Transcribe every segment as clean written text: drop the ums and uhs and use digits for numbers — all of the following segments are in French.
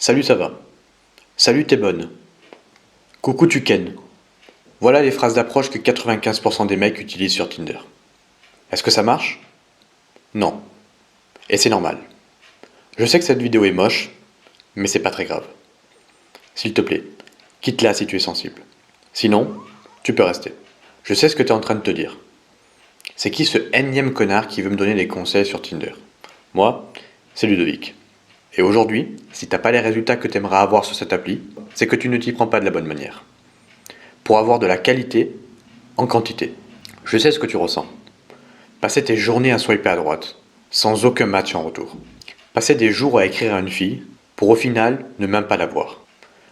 Salut, ça va. Salut, t'es bonne. Coucou, tu ken. Voilà les phrases d'approche que 95% des mecs utilisent sur Tinder. Est-ce que ça marche? Non. Et c'est normal. Je sais que cette vidéo est moche, mais c'est pas très grave. S'il te plaît, quitte-la si tu es sensible. Sinon, tu peux rester. Je sais ce que tu es en train de te dire. C'est qui ce énième connard qui veut me donner des conseils sur Tinder? Moi, c'est Ludovic. Et aujourd'hui, si t'as pas les résultats que t'aimerais avoir sur cette appli, c'est que tu ne t'y prends pas de la bonne manière. Pour avoir de la qualité en quantité. Je sais ce que tu ressens. Passer tes journées à swiper à droite, sans aucun match en retour. Passer des jours à écrire à une fille, pour au final ne même pas la voir.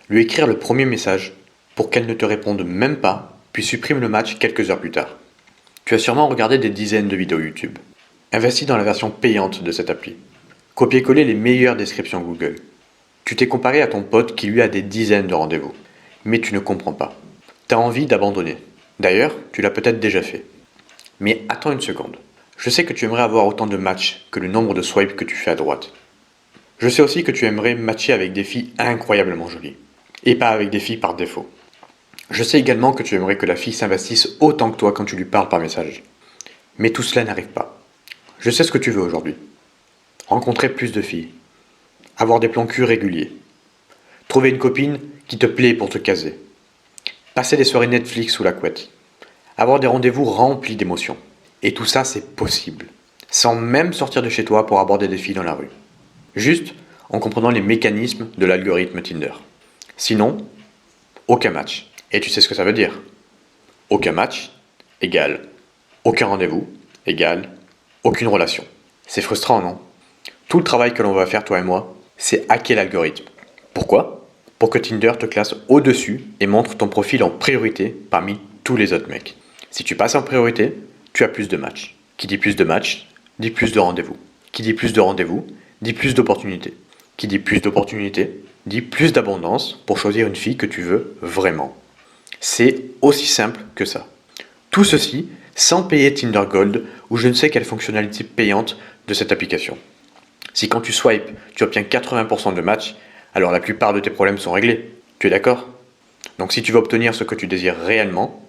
Lui écrire le premier message, pour qu'elle ne te réponde même pas, puis supprime le match quelques heures plus tard. Tu as sûrement regardé des dizaines de vidéos YouTube. Investis dans la version payante de cette appli. Copier-coller les meilleures descriptions Google. Tu t'es comparé à ton pote qui lui a des dizaines de rendez-vous. Mais tu ne comprends pas. T'as envie d'abandonner. D'ailleurs, tu l'as peut-être déjà fait. Mais attends une seconde. Je sais que tu aimerais avoir autant de matchs que le nombre de swipes que tu fais à droite. Je sais aussi que tu aimerais matcher avec des filles incroyablement jolies. Et pas avec des filles par défaut. Je sais également que tu aimerais que la fille s'investisse autant que toi quand tu lui parles par message. Mais tout cela n'arrive pas. Je sais ce que tu veux aujourd'hui. Rencontrer plus de filles. Avoir des plans cul réguliers. Trouver une copine qui te plaît pour te caser. Passer des soirées Netflix sous la couette. Avoir des rendez-vous remplis d'émotions. Et tout ça, c'est possible. Sans même sortir de chez toi pour aborder des filles dans la rue. Juste en comprenant les mécanismes de l'algorithme Tinder. Sinon, aucun match. Et tu sais ce que ça veut dire? Aucun match égale aucun rendez-vous égale aucune relation. C'est frustrant, non? Tout le travail que l'on va faire, toi et moi, c'est hacker l'algorithme. Pourquoi? Pour que Tinder te classe au-dessus et montre ton profil en priorité parmi tous les autres mecs. Si tu passes en priorité, tu as plus de matchs. Qui dit plus de matchs, dit plus de rendez-vous. Qui dit plus de rendez-vous, dit plus d'opportunités. Qui dit plus d'opportunités, dit plus d'abondance pour choisir une fille que tu veux vraiment. C'est aussi simple que ça. Tout ceci sans payer Tinder Gold ou je ne sais quelle fonctionnalité payante de cette application. Si quand tu swipes, tu obtiens 80% de matchs, alors la plupart de tes problèmes sont réglés. Tu es d'accord? Donc si tu veux obtenir ce que tu désires réellement,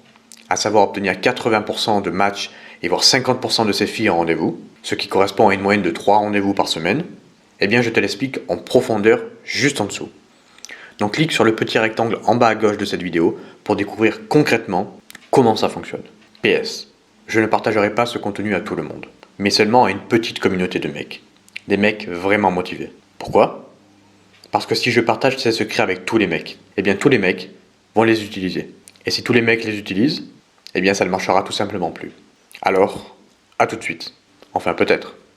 à savoir obtenir 80% de matchs et voir 50% de ces filles en rendez-vous, ce qui correspond à une moyenne de 3 rendez-vous par semaine, eh bien je te l'explique en profondeur juste en dessous. Donc clique sur le petit rectangle en bas à gauche de cette vidéo pour découvrir concrètement comment ça fonctionne. PS, je ne partagerai pas ce contenu à tout le monde, mais seulement à une petite communauté de mecs. Des mecs vraiment motivés. Pourquoi? Parce que si je partage ces secrets avec tous les mecs, eh bien tous les mecs vont les utiliser. Et si tous les mecs les utilisent, eh bien ça ne marchera tout simplement plus. Alors, à tout de suite. Enfin peut-être.